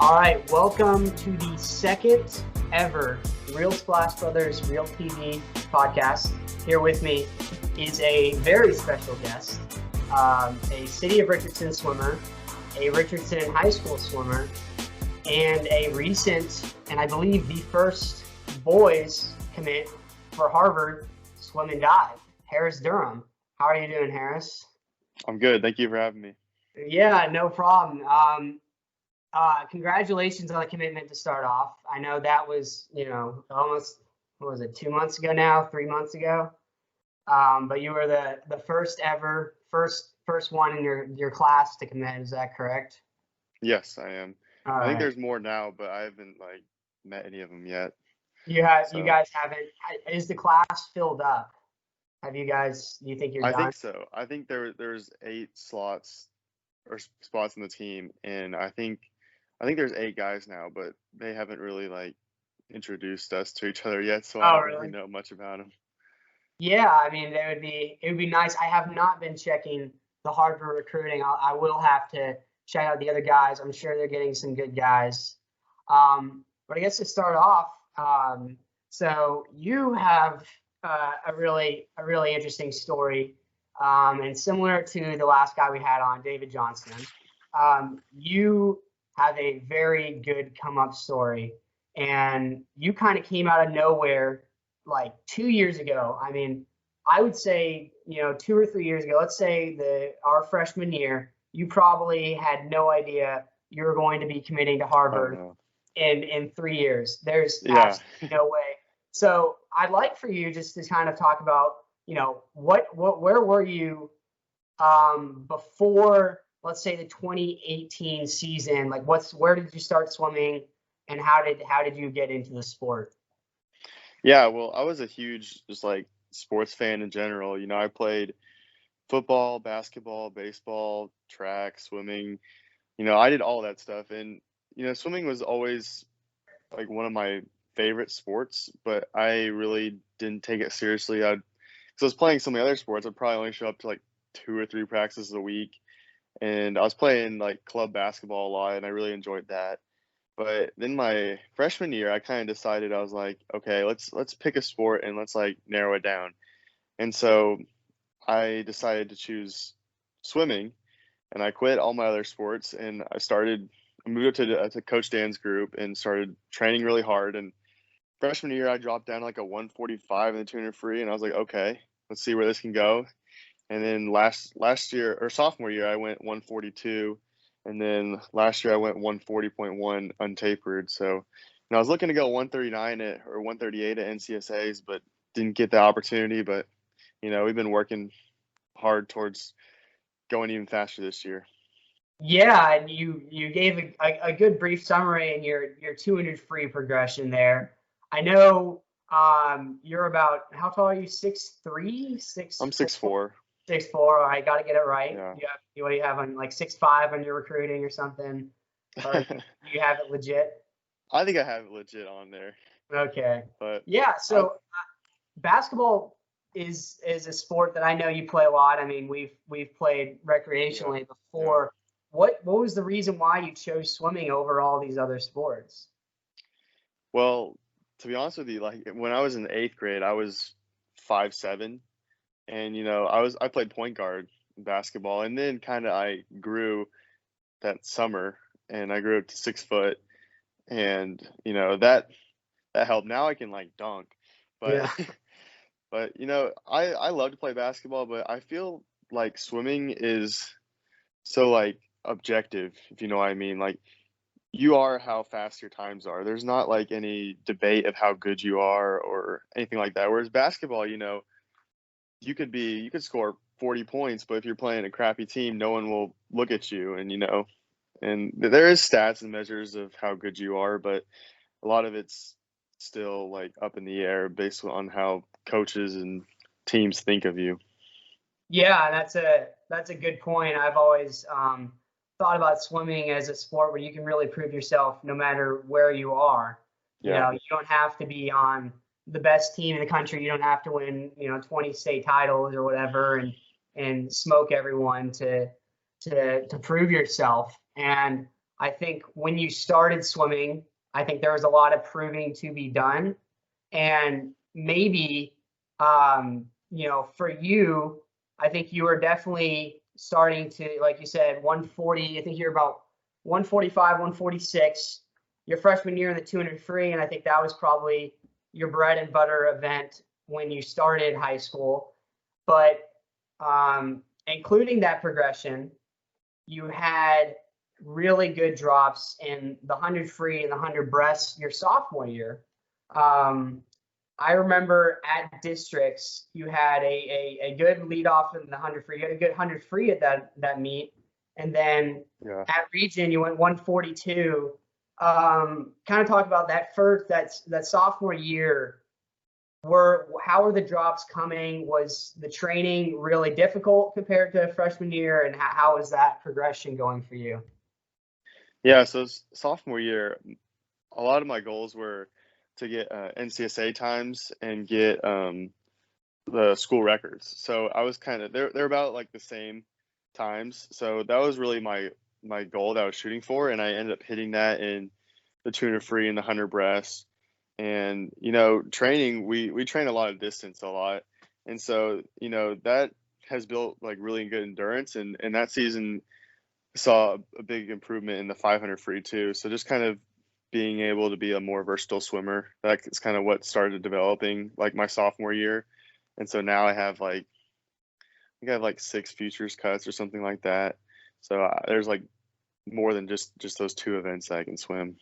All right, welcome to the second ever Real Splash Brothers Real TV podcast. Here with me is a very special guest, a City of Richardson swimmer, a Richardson High School swimmer, and a recent, and I believe the first boys commit for Harvard swim and dive, Harris Durham. How are you doing, Harris? I'm good. Thank you for having me. Yeah, no problem. Congratulations on the commitment to start off. I know that was, almost, 2 months ago now, 3 months ago. But you were the first one in your class to commit. Is that correct? Yes, I am. All I think right. there's more now, but I haven't met any of them yet. You guys haven't. Is the class filled up? Do you think you're done? I think so. I think there's 8 slots or spots in the team, and I think there's 8 guys now, but they haven't really introduced us to each other yet, so I don't really know much about them. Yeah, I mean, it would be nice. I have not been checking the Harvard recruiting. I will have to check out the other guys. I'm sure they're getting some good guys. But I guess to start off, so you have a really interesting story, and similar to the last guy we had on, David Johnston. You have a very good come up story, and you kind of came out of nowhere 2 years ago. I mean, I would say 2 or 3 years ago. Let's say our freshman year, you probably had no idea you were going to be committing to Harvard in 3 years. There's absolutely no way. So I'd like for you just to kind of talk about, where were you before, let's say, the 2018 season? Where did you start swimming, and how did you get into the sport? Yeah, well, I was a huge sports fan in general. I played football, basketball, baseball, track, swimming. I did all that stuff, and swimming was always one of my favorite sports, but I really didn't take it seriously. Because I was playing so many other sports, I'd probably only show up to 2 or 3 practices a week, and I was playing club basketball a lot, and I really enjoyed that. But then my freshman year, I kind of decided, I was like, okay, let's pick a sport and let's narrow it down. And so I decided to choose swimming, and I quit all my other sports, and I moved up to Coach Dan's group and started training really hard. And freshman year, I dropped down to a 145 in the 200 free, and I was like, okay, let's see where this can go. And then last year, or sophomore year, I went 142. And then last year I went 140.1 untapered. So I was looking to go 139 or 138 at NCSAs, but didn't get the opportunity. But we've been working hard towards going even faster this year. Yeah, and you gave a good brief summary in your 200 free progression there. I know you're about, how tall are you? 6'3"? I'm 6'4". 6'4". All right, got to get it right. Yeah. What do you have on 6'5" on your recruiting or something? Or you have it legit? I think I have it legit on there. Okay. But yeah, so basketball is a sport that I know you play a lot. I mean, we've played recreationally before. Yeah. What was the reason why you chose swimming over all these other sports? Well, to be honest with you, when I was in the 8th grade, I was 5'7". And I played point guard in basketball, and then I grew that summer, and I grew up to 6 foot, and that helped. Now I can dunk, but but I love to play basketball, but I feel like swimming is so objective, if you know what I mean. You are how fast your times are. There's not any debate of how good you are or anything like that. Whereas basketball, you could score 40 points, but if you're playing a crappy team, no one will look at you. And and there is stats and measures of how good you are, but a lot of it's still up in the air based on how coaches and teams think of you. Yeah, that's a good point. I've always thought about swimming as a sport where you can really prove yourself no matter where you are. Yeah. You don't have to be on the best team in the country. You don't have to win, 20 state titles or whatever and smoke everyone to prove yourself. And I think when you started swimming, I think there was a lot of proving to be done. And maybe, for you, I think you were definitely starting to, like you said, 140. I think you're about 145, 146 your freshman year in the 200 free. And I think that was probably your bread and butter event when you started high school. But including that progression, you had really good drops in the 100 free and the 100 breast your sophomore year. I remember at districts, you had a good lead off in the 100 free. You had a good 100 free at that meet. And then at region, you went 142. Kind of talk about that sophomore year. How were the drops coming? Was the training really difficult compared to freshman year? And how was that progression going for you? Yeah, so sophomore year, a lot of my goals were to get NCSA times and get the school records. So I was kind of they're about like the same times. So that was really my goal that I was shooting for, and I ended up hitting that in the 200 free and the 100 breast. And training, we train a lot of distance a lot, and so that has built like really good endurance, and that season saw a big improvement in the 500 free too. So just kind of being able to be a more versatile swimmer, that's kind of what started developing like my sophomore year. And so now I have like 6 futures cuts or something like that. So there's like more than just those 2 events that I can swim.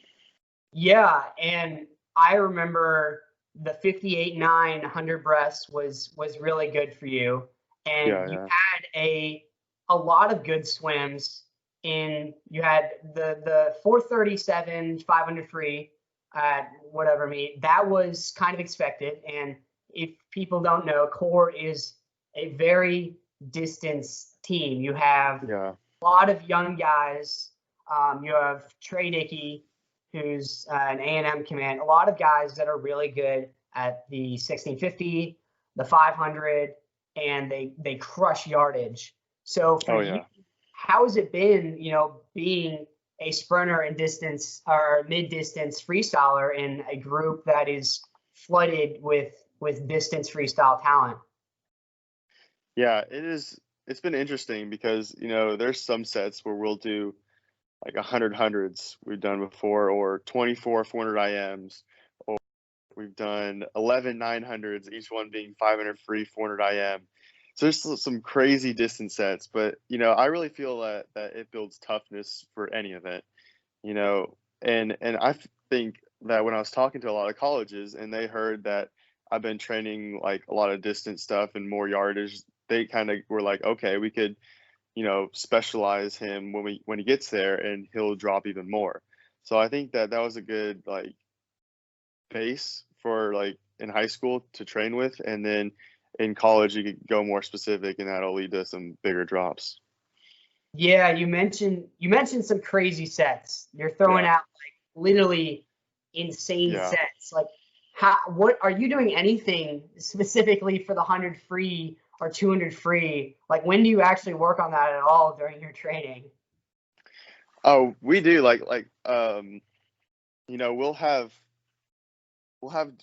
Yeah, and I remember the 58.9 100 breast was really good for you, and you had a lot of good swims. You had the 437 500 free at whatever meet. That was kind of expected. And if people don't know, Core is a very distance team. You have a lot of young guys. You have Trey Dickey, who's an A&M command. A lot of guys that are really good at the 1650, the 500, and they crush yardage. So for you, how has it been, being a sprinter in distance or mid-distance freestyler in a group that is flooded with distance freestyle talent? Yeah, it is. It's been interesting because, there's some sets where we'll do like 100 hundreds we've done before, or 24 400 IMs, or we've done 11 900s, each one being 500 free, 400 IM. So there's some crazy distance sets, but I really feel that it builds toughness for any event, and I think that when I was talking to a lot of colleges and they heard that I've been training like a lot of distance stuff and more yardage, they kind of were like, okay, we could, specialize him when he gets there and he'll drop even more. So I think that was a good like base for like in high school to train with, and then in college you could go more specific and that'll lead to some bigger drops. Yeah, you mentioned some crazy sets. You're throwing out like literally insane sets. Like what are you doing anything specifically for the 100 free or 200 free? Like when do you actually work on that at all during your training? Oh, we do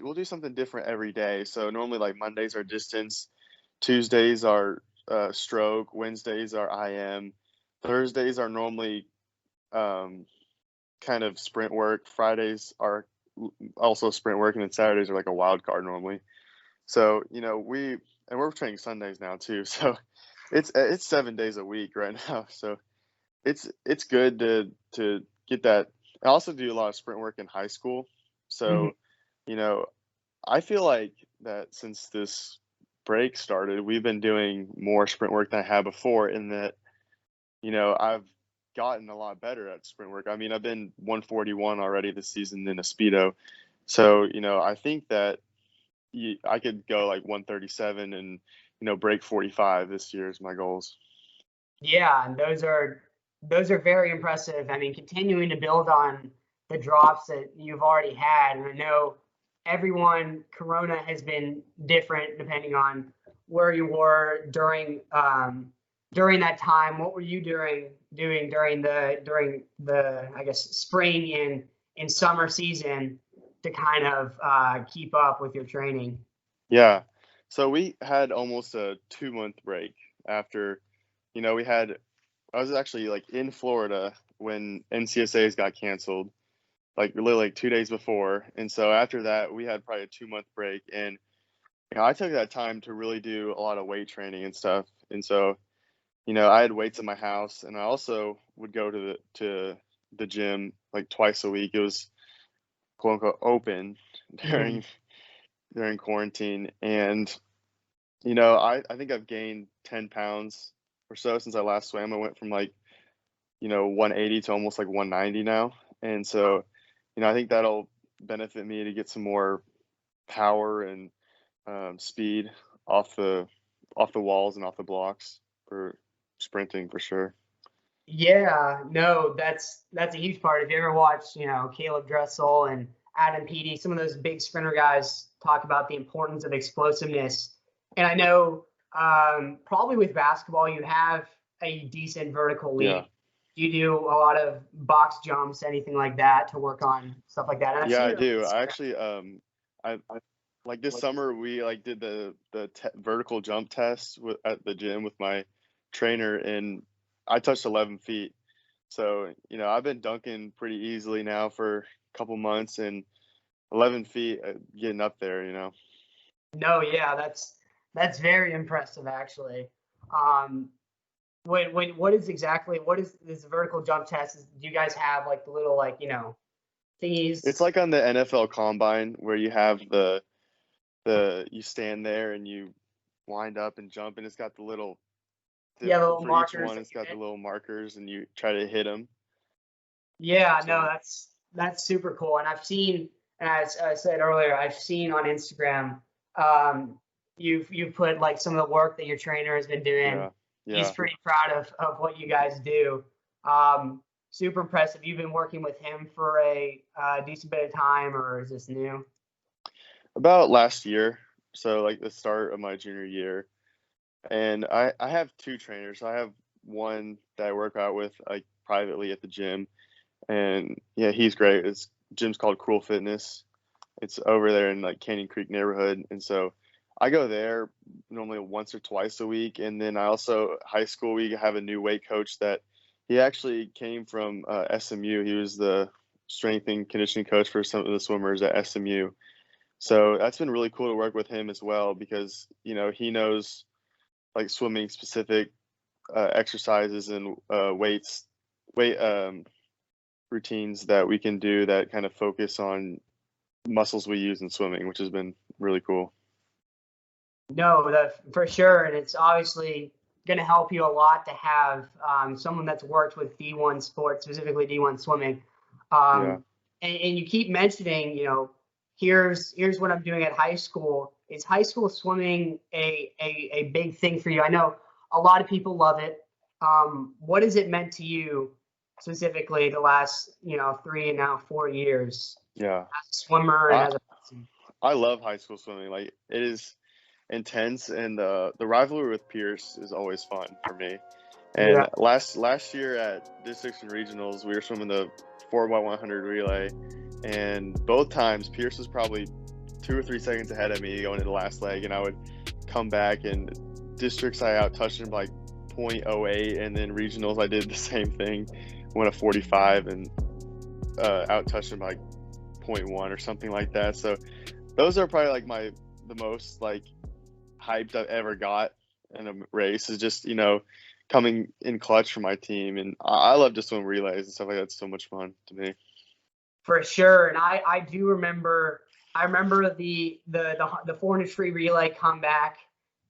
we'll do something different every day. So normally like Mondays are distance, Tuesdays are stroke, Wednesdays are IM, Thursdays are normally kind of sprint work, Fridays are also sprint work, and then Saturdays are like a wild card normally. So we're training Sundays now too. So it's 7 days a week right now. So it's good to get that. I also do a lot of sprint work in high school. So I feel like that since this break started, we've been doing more sprint work than I had before, in that, I've gotten a lot better at sprint work. I mean, I've been 141 already this season in a Speedo. So, I think that I could go like 137 and, break 45 this year is my goals. Yeah, and those are very impressive. I mean, continuing to build on the drops that you've already had. And I know Corona has been different depending on where you were during during that time, what were you doing during the I guess spring and summer season to kind of keep up with your training? Yeah. So we had almost a 2-month break after, we had I was actually like in Florida when NCSAs got canceled, like literally like 2 days before. And so after that, we had probably a 2-month break. And I took that time to really do a lot of weight training and stuff. And so, I had weights in my house, and I also would go to the gym like twice a week. It was quote unquote open Mm. during during quarantine. And I think I've gained 10 pounds or so since I last swam. I went from like 180 to almost like 190 now. And so, I think that'll benefit me to get some more power and speed off the off the walls and off the blocks for sprinting for sure. Yeah, no, that's a huge part. If you ever watch, Caleb Dressel and Adam Peaty, some of those big sprinter guys talk about the importance of explosiveness. And I know probably with basketball, you have a decent vertical Yeah. leap. Do you do a lot of box jumps, anything like that to work on stuff like that? And I've Yeah, seen I it on do. I Instagram. actually I like this summer we like did the vertical jump test at the gym with my trainer, and I touched 11 feet. So, I've been dunking pretty easily now for a couple months, and 11 feet, getting up there. No, yeah, that's very impressive actually. Um, what is this vertical jump test? Do you guys have like the little like It's thingies? like on the NFL Combine where you have you stand there and you wind up and jump, and it's got Yeah, the little for each markers one, that it's you got the hit. little markers, and you try to hit them. Yeah, no, So, that's super cool. And I've seen, and as I said earlier, I've seen on Instagram, um, you've put like some of the work that your trainer has been doing. yeah, He's yeah. pretty proud of what you guys do. Um, Super impressive. You've been working with him for a decent bit of time, or is this new? About last year, so like the start of my junior year, and I have two trainers. I have one that I work out with like privately at the gym, and yeah, he's great. His gym's called Cruel Fitness. It's over there in like Canyon Creek neighborhood, and so I go there normally once or twice a week. And then I also high school we have a new weight coach that he actually came from SMU. He was the strength and conditioning coach for some of the swimmers at SMU. So that's been really cool to work with him as well because he knows like swimming specific exercises and weight routines that we can do that kind of focus on muscles we use in swimming, which has been really cool. No, that for sure, and it's obviously going to help you a lot to have someone that's worked with D1 sports, specifically D1 swimming. Yeah. Um, and you keep mentioning, here's what I'm doing at high school. Is high school swimming a big thing for you? I know a lot of people love it. What has it meant to you specifically the last, 3 and now 4 years Yeah. as a swimmer and I as a person? I love high school swimming. Like it is intense, and the rivalry with Pierce is always fun for me. Yeah. And last year at districts and regionals, we were swimming the 4x100 relay, and both times Pierce was probably 2 or 3 seconds ahead of me going into the last leg, and I would come back, and districts I out touched him by like 0.08, and then regionals I did the same thing, went a 45 and out touched him by like zero point 0.1 or something like that. So those are probably like the most like hyped I've ever got in a race is just coming in clutch for my team, and I love to swim relays and stuff like that. It's so much fun to me. For sure, and I do remember. I remember the 400 free relay comeback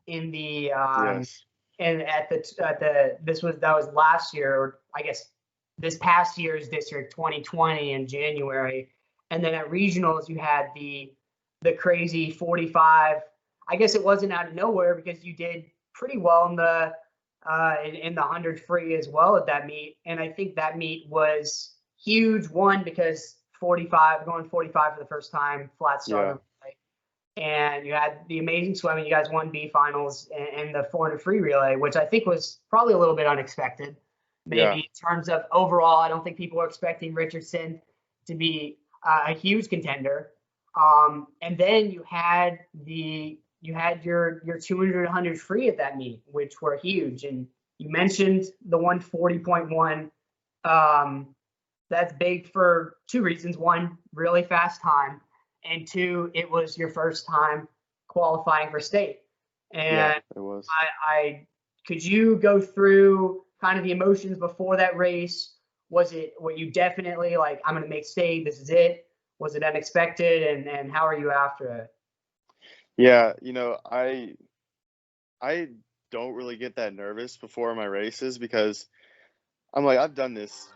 in the Yes. and at the that was last year, or I guess this past year's district 2020 in January, and then at regionals you had the crazy 45. I guess it wasn't out of nowhere because you did pretty well in the 100 free as well at that meet, and I think that meet was huge. One, because 45 going 45 for the first time, flat start Yeah. of the relay. and you had the amazing swimming. You guys won B finals and the 400 free relay, which I think was probably a little bit unexpected. Maybe Yeah. in terms of overall, I don't think people were expecting Richardson to be a huge contender. And then you had your 200 100 free at that meet, which were huge. And you mentioned the 140.1. That's big for two reasons. One, really fast time, and two, it was your first time qualifying for state. Yeah, And it was. I could you go through kind of the emotions before that race? Were you definitely like, I'm gonna make state, this is it? Was it unexpected, and how are you after it? Yeah, I don't really get that nervous before my races because I'm like, I've done this,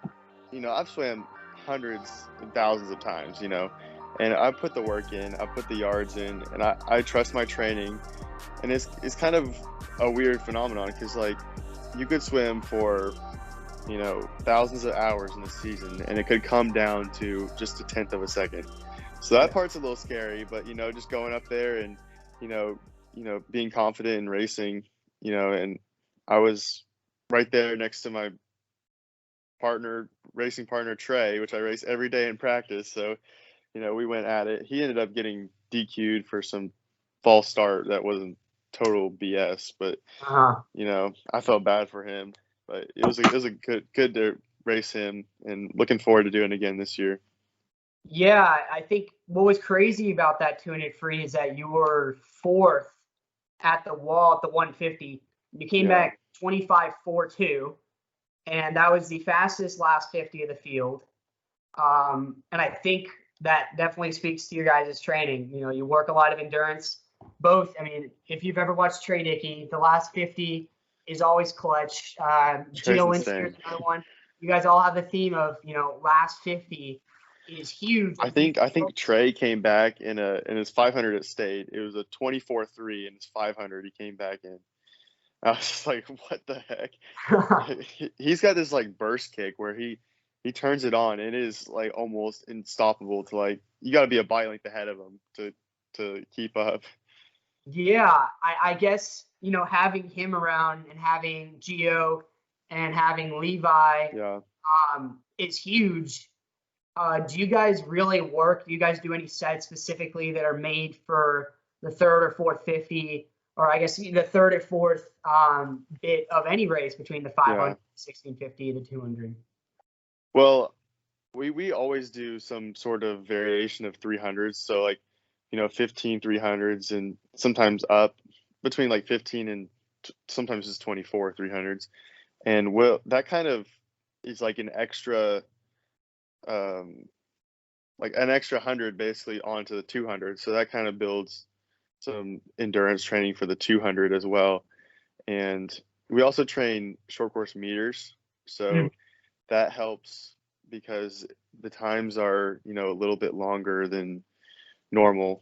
I've swam hundreds and thousands of times, and I put the work in, I put the yards in, and I trust my training. And it's kind of a weird phenomenon because like you could swim for, thousands of hours in the season and it could come down to just a tenth of a second. So that Yeah. part's a little scary, but just going up there and, you know, being confident in racing, and I was right there next to my racing partner Trey, which I race every day in practice. So, we went at it. He ended up getting DQ'd for some false start that wasn't total BS, but Uh-huh. I felt bad for him. But it was a good to race him and looking forward to doing it again this year. Yeah, I think what was crazy about that 200 free is that you were fourth at the wall at the 150. You came Yeah. back 25.42, and that was the fastest last 50 of the field. And I think that definitely speaks to your guys' training. You work a lot of endurance. Both, I mean, if you've ever watched Trey Dickey, the last 50 is always clutch. Trey's Gio Linsky is insane. another one. You guys all have the theme of, last 50 is huge. I Like, do you think I feel? think Trey came back in his 500 at state. It was a 24.3 in his 500. He came back in. I was just like, what the heck? He's got this like burst kick where he turns it on and it is like almost unstoppable to like you got to be a bite length ahead of him to keep up. Yeah, I guess, having him around and having Gio and having Levi Yeah. is huge. Do you guys really work? Do you guys do any sets specifically that are made for the third or fourth 50, or I guess the third or fourth bit of any race between the 500, Yeah. 1650, the 200? Well, we always do some sort of variation of 300s. So like, 15 300s and sometimes up between like 15 and sometimes it's 24 300s. And that kind of is um, like an extra 100 basically onto the 200. So that kind of builds some endurance training for the 200 as well. And we also train short course meters. Mm. So that helps because the times are, a little bit longer than normal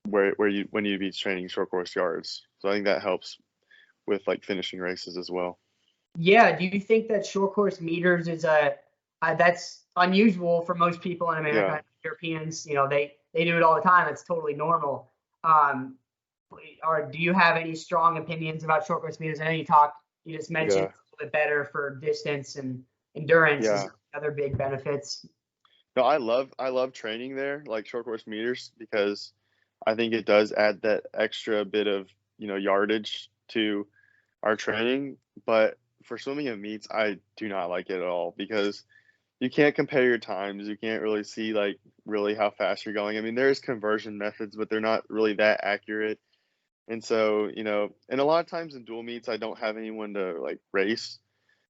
where you when you be training short course yards. So I think that helps with like finishing races as well. Yeah, do you think that short course meters is that's unusual for most people in Yeah. America? Europeans, they do it all the time. It's totally normal. Um, or do you have any strong opinions about short course meters? I know you just mentioned Yeah. it's a little bit better for distance and endurance. Is Yeah. there other big benefits? No, I love training there, like short course meters, because I think it does add that extra bit of, yardage to our training. But for swimming and meets, I do not like it at all because you can't compare your times. You can't really see like really how fast you're going. I mean, there's conversion methods, but they're not really that accurate. And so, and a lot of times in dual meets, I don't have anyone to like race.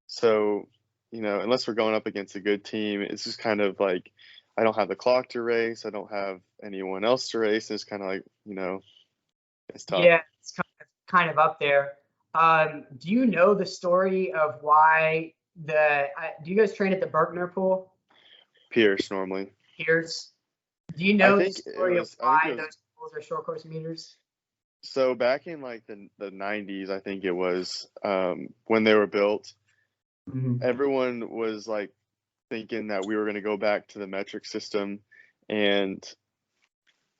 So, unless we're going up against a good team, it's just kind of like I don't have the clock to race. I don't have anyone else to race. It's kind of like, it's tough. Yeah, it's kind of up there. Do you know the story of why do you guys train at the Berkner pool? Pierce normally. Here's Do you I know the think it story of was, I think it why was, those pools are short course meters? so back in like the 90s, I think it was, when they were built, Mhm. everyone was like thinking that we were going to go back to the metric system and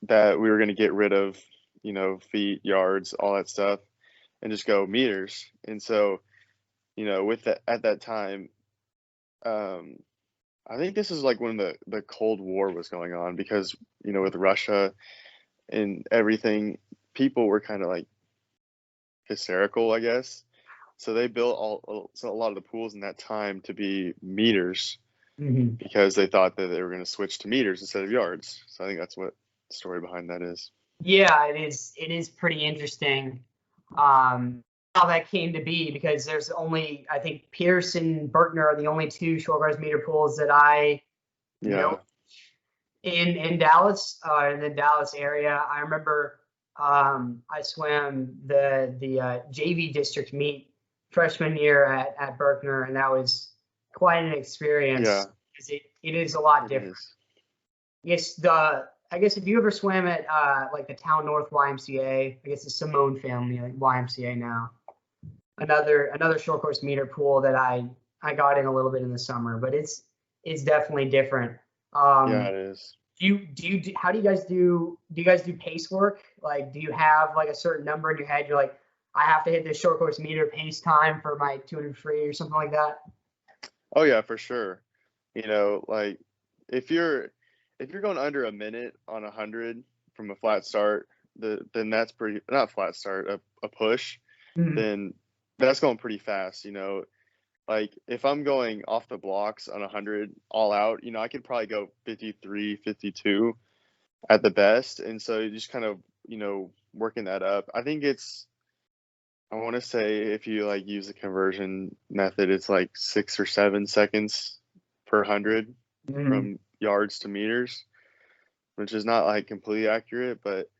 that we were going to get rid of feet, yards, all that stuff, and just go meters. And so, with that at that time, um, I think this is like when the Cold War was going on because, with Russia and everything, people were kind of like hysterical, I guess. So they built a lot of the pools in that time to be meters Hmm. because they thought that they were going to switch to meters instead of yards. So I think that's what the story behind that is. Yeah, it is. It is pretty interesting how that came to be because there's only, I think, Pierce and Berkner are the only two short course meter pools that I know Yeah. in Dallas, in the Dallas area. I remember I swam the JV district meet freshman year at Berkner, and that was quite an Yeah, experience because it is a lot it different. is. Yes, I guess if you ever swam at like the Town North YMCA, I guess the Simone family like YMCA now. Another short course meter pool that I got in a little bit in the summer, but it's definitely different. Yeah, Um, it is. how do you guys do you guys do pace work? Like, do you have like a certain number in your head? You're like, I have to hit this short course meter pace time for my 200 free or something like that. Oh yeah, for sure. Like if you're if you're going under a minute on 100 from a flat start, then that's pretty not flat start, a push, Mhm. then that's going pretty fast. Like if I'm going off the blocks on 100 all out, I could probably go 53, 52 at the best. And so you just kind of, working that up. I think I want to say if you like use the conversion method, it's like 6 or 7 seconds per 100 Mhm. from yards to meters, which is not like completely accurate, but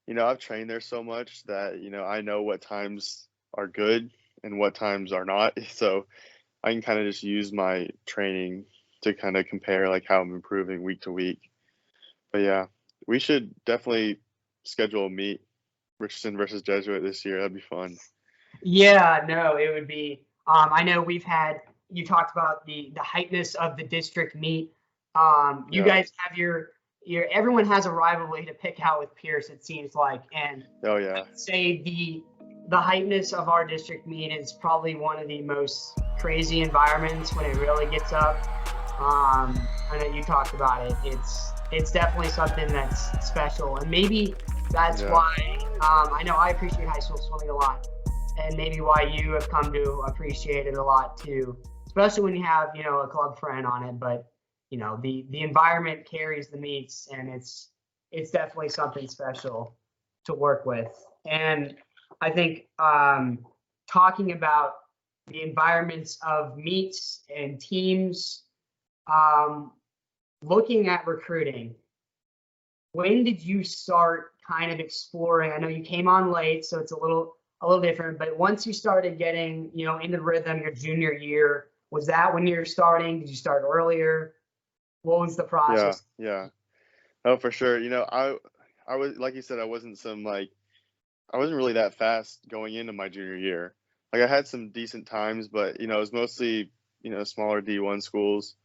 I've trained there so much that, I know what times are good and what times are not. So I can kind of just use my training to kind of compare like how I'm improving week to week. But yeah, we should definitely schedule a meet, Richardson versus Jesuit this year. That'd be fun. Yeah, no, it would be. I know you talked about the heightness of the district meet. You Yeah. guys have your everyone has a rivalry to pick out with Pierce, it seems like, and Oh I yeah. would say the heightness of our district meet is probably one of the most crazy environments when it really gets up. I know you talked about it. It's definitely something that's special, and maybe that's Yeah. why I know I appreciate high school swimming a lot, and maybe why you have come to appreciate it a lot too, especially when you have a club friend on it. But the environment carries the meets, and it's definitely something special to work with. And I think talking about the environments of meets and teams, um, looking at recruiting, when did you start kind of exploring? I know you came on late, so it's a little different, but once you started getting, into the rhythm your junior year, was that when you're starting? Did you start earlier? What was the Yeah. process? Yeah. Oh, for sure. I was like you said, I wasn't really that fast going into my junior year. Like I had some decent times, but it was mostly smaller D1 schools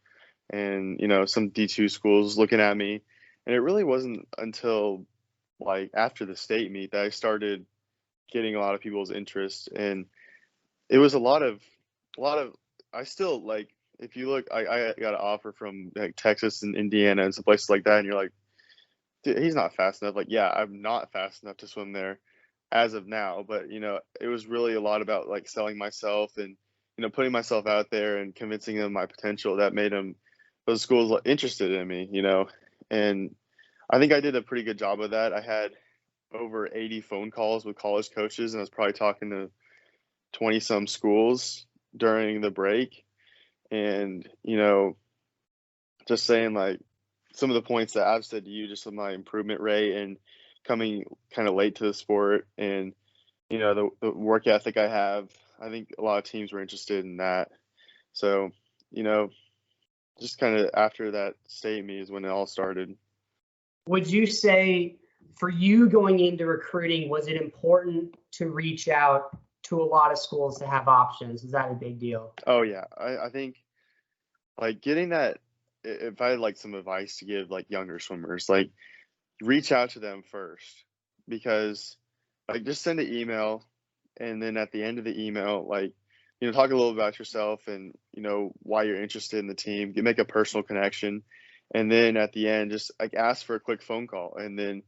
and some D2 schools looking at me, and it really wasn't until like after the state meet that I started getting a lot of people's interest, and it was a lot of I still like if you look, I got an offer from like Texas and Indiana and some places like that, and you're like, dude, he's not fast enough. Like, yeah, I'm not fast enough to swim there as of now, but it was really a lot about like selling myself and putting myself out there and convincing them my potential that made them those schools interested in me, and I think I did a pretty good job of that. I had over 80 phone calls with college coaches, and I was probably talking to 20 some schools during the break, and just saying like some of the points that I've said to you, just on my improvement rate and coming kind of late to the sport, and the work ethic I have. I think a lot of teams were interested in that. So you know, just kind of after that state meet is when it all started. Would you say for you going into recruiting, was it important to reach out to a lot of schools to have options? Is that a big deal? Oh yeah, I think like getting that. If I had like some advice to give like younger swimmers, like reach out to them first. because like just send an email, and then at the end of the email, like, talk a little about yourself and, why you're interested in the team. You make a personal connection. And then at the end, just like ask for a quick phone call. And then,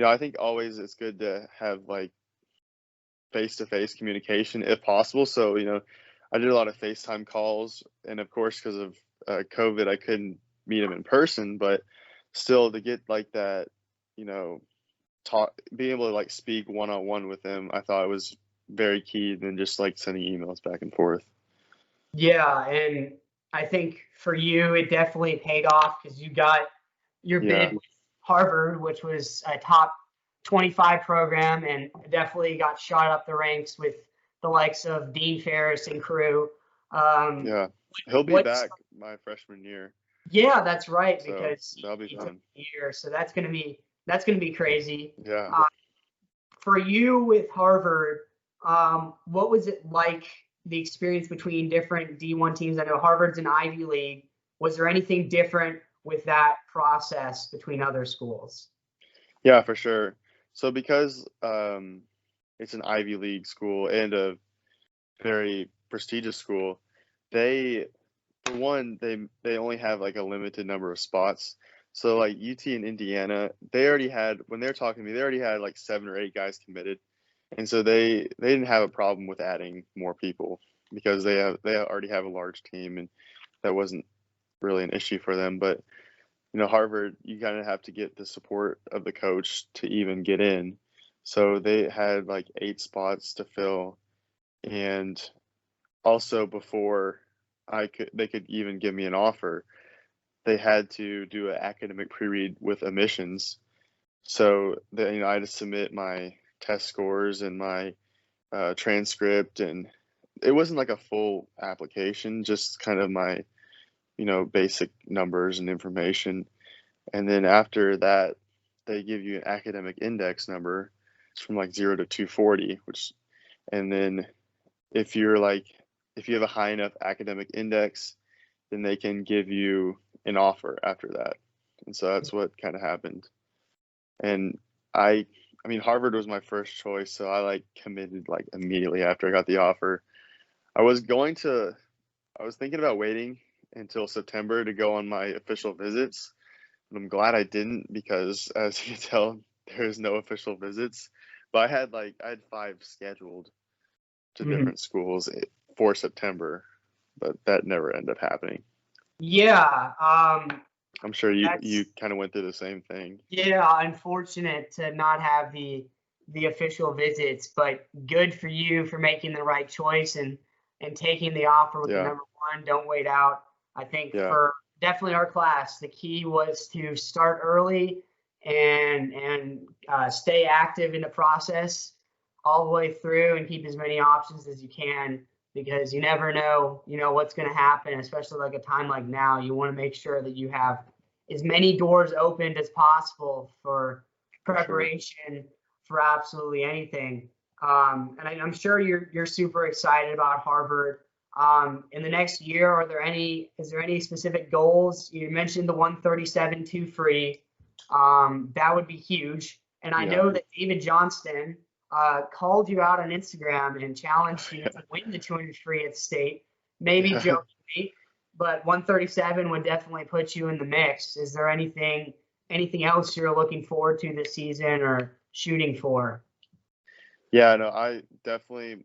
I think always it's good to have like face-to-face communication if possible. So, I did a lot of FaceTime calls, and of course, because of COVID, I couldn't meet them in person, but still to get like that, being able to like speak one-on-one with them, I thought it was very key than just like sending emails back and forth. Yeah, and I think for you, it definitely paid off because you got your Yeah. bid with Harvard, which was a top 25 program, and definitely got shot up the ranks with the likes of Dean Ferris and crew. Yeah. He'll be What's back my freshman year, Yeah, that's right, so because that'll be he took fun. a year, so that's gonna be crazy. Yeah. For you with Harvard, what was it like, the experience between different D1 teams? I know Harvard's an Ivy League. Was there anything different with that process between other schools? Yeah, for sure. So because it's an Ivy League school and a very prestigious school, they for one, they only have like a limited number of spots. So like UT and Indiana, they already had when they were talking to me, they already had like 7 or 8 guys committed, and so they didn't have a problem with adding more people because they already have a large team, and that wasn't really an issue for them. But Harvard, you kind of have to get the support of the coach to even get in. So they had like 8 spots to fill, and also before they could even give me an offer, they had to do an academic pre-read with admissions. So I had to submit my test scores and my transcript, and it wasn't like a full application, just kind of my basic numbers and information. And then after that, they give you an academic index number. It's from like 0 to 240, and then if you're like, if you have a high enough academic index, then they can give you an offer after that. And so that's what kind of happened. And I mean, Harvard was my first choice, so I like committed like immediately after I got the offer. I was going to, I was thinking about waiting until September to go on my official visits. And I'm glad I didn't because, as you can tell, there's no official visits. But I had 5 scheduled to Mhm. different schools for September, but that never ended up happening. Yeah, I'm sure you that's kind of went through the same thing. yeah, unfortunate to not have the official visits, but good for you for making the right choice and taking the offer with the Yeah, number one. Don't wait out. I think yeah, for definitely our class, the key was to start early and stay active in the process all the way through and keep as many options as you can because you never know, what's going to happen, especially like a time like now. You want to make sure that you have as many doors opened as possible for for sure. preparation for absolutely anything. And I'm sure you're super excited about Harvard. In the next year, is there any specific goals? You mentioned the 137 2 free. That would be huge. And I Yeah, know that David Johnston called you out on Instagram and challenged you to win the 200 free at state. Maybe yeah. jokingly, but 137 would definitely put you in the mix. Is there anything else you're looking forward to this season or shooting for? Yeah, no, I definitely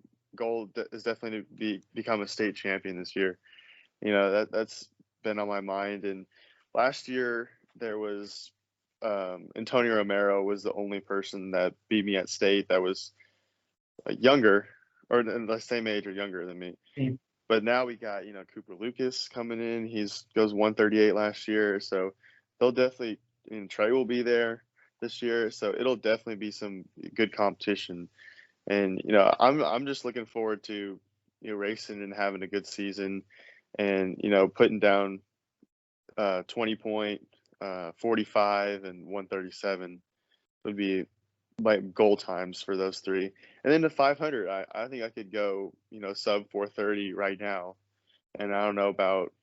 is definitely to become a state champion this year. That's been on my mind. And last year there was Antonio Romero was the only person that beat me at state that was younger or the same age or younger than me. Mm. But now we got Cooper Lucas coming in. He's goes 138 last year, so they'll definitely. And Trey will be there this year, so it'll definitely be some good competition. And I'm just looking forward to racing and having a good season, and putting down 20 point, 45, and 137 would be like goal times for those 3. And then the 500, I think I could go sub 430 right now, and I don't know about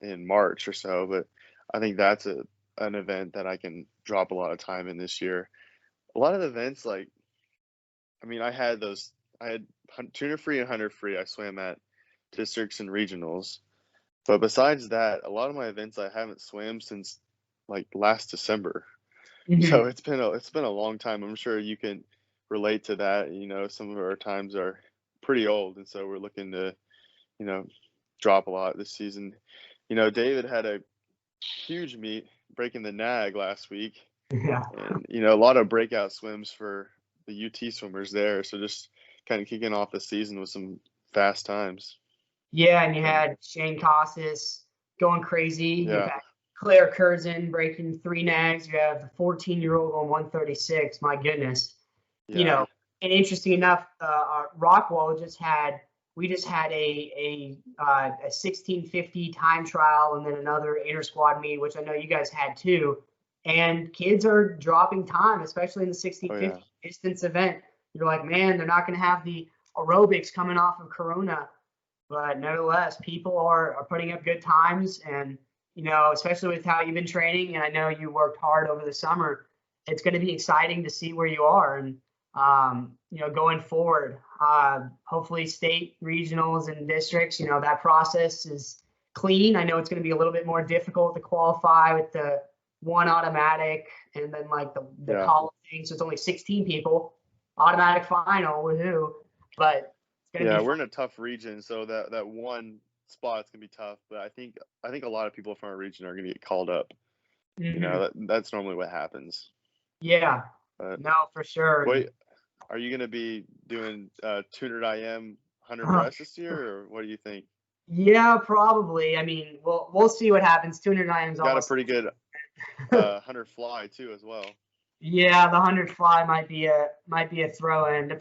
in March or so, but I think that's an event that I can drop a lot of time in this year. a lot of events, like, I mean, I had 200 free and 100 free. I swam at districts and regionals. But besides that, a lot of my events I haven't swam since like last December. Hmm. So it's been a long time. I'm sure you can relate to that. Some of our times are pretty old, and so we're looking to, you know, drop a lot this season. David had a huge meet breaking the nag last week, Yeah. and a lot of breakout swims for the UT swimmers there. So just kind of kicking off the season with some fast times. Yeah, and you And had Shane Costas going crazy. You've yeah, had Claire Curzon breaking 3 nags. You have the 14-year-old on 136. My goodness. yeah, And interesting enough, Rockwell we just had a 1650 time trial and then another inter squad meet, which I know you guys had too. And kids are dropping time, especially in the oh yeah, 1650 distance event. You're like, man, they're not going to have the aerobics coming off of Corona, but nevertheless, people are putting up good times, and especially with how you've been training, and I know you worked hard over the summer. It's going to be exciting to see where you are, and going forward. Hopefully, state regionals and districts. That process is clean. I know it's going to be a little bit more difficult to qualify with the one automatic, and then like the yeah. college thing. So it's only 16 people, automatic final, woohoo! But it's going to Yeah, be we're fun. in a tough region, so that one spot's gonna be tough. But I think a lot of people from our region are gonna get called up. Hmm. That's normally what happens. Yeah, But no, for sure. wait, are you gonna be doing 200 IM 100 Uh, breast this year, or what do you think? yeah, probably. I mean, we'll see what happens. 209 is You got a almost. pretty good 100 fly too as well. Yeah, the 100 fly might be a throw in. It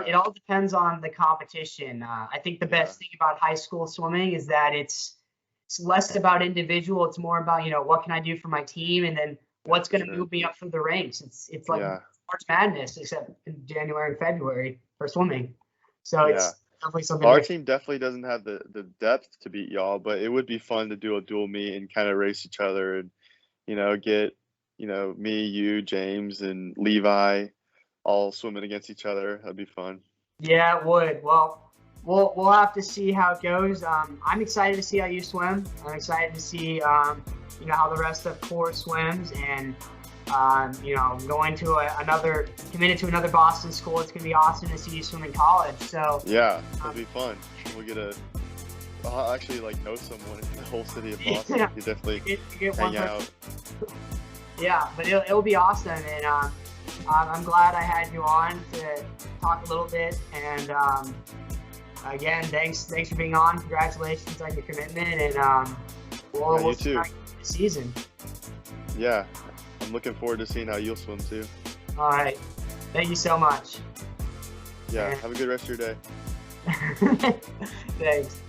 Yeah, all depends on the competition. I think the yeah, best thing about high school swimming is that it's less about individual. It's more about what can I do for my team, and then yeah, what's for going to sure. move me up through the ranks. It's like Yeah, March Madness, except in January and February for swimming. So yeah. it's definitely something Our different. team definitely doesn't have the depth to beat y'all, but it would be fun to do a dual meet and kind of race each other and get, me, you, James, and Levi all swimming against each other. That'd be fun. Yeah, it would. Well, we'll have to see how it goes. I'm excited to see how you swim. I'm excited to see how the rest of core swims, and going to committed to another Boston school. It's gonna be awesome to see you swim in college. So Yeah, it'll be fun. We'll I'll actually know someone in the whole city of Boston. yeah, You definitely you get one hang person. out. Yeah, but it'll be awesome, and I'm glad I had you on to talk a little bit. And again, thanks for being on. Congratulations on your commitment, and Yeah, we'll you too. start the season. Yeah, I'm looking forward to seeing how you'll swim too. All right, thank you so much. Yeah, have a good rest of your day. Thanks.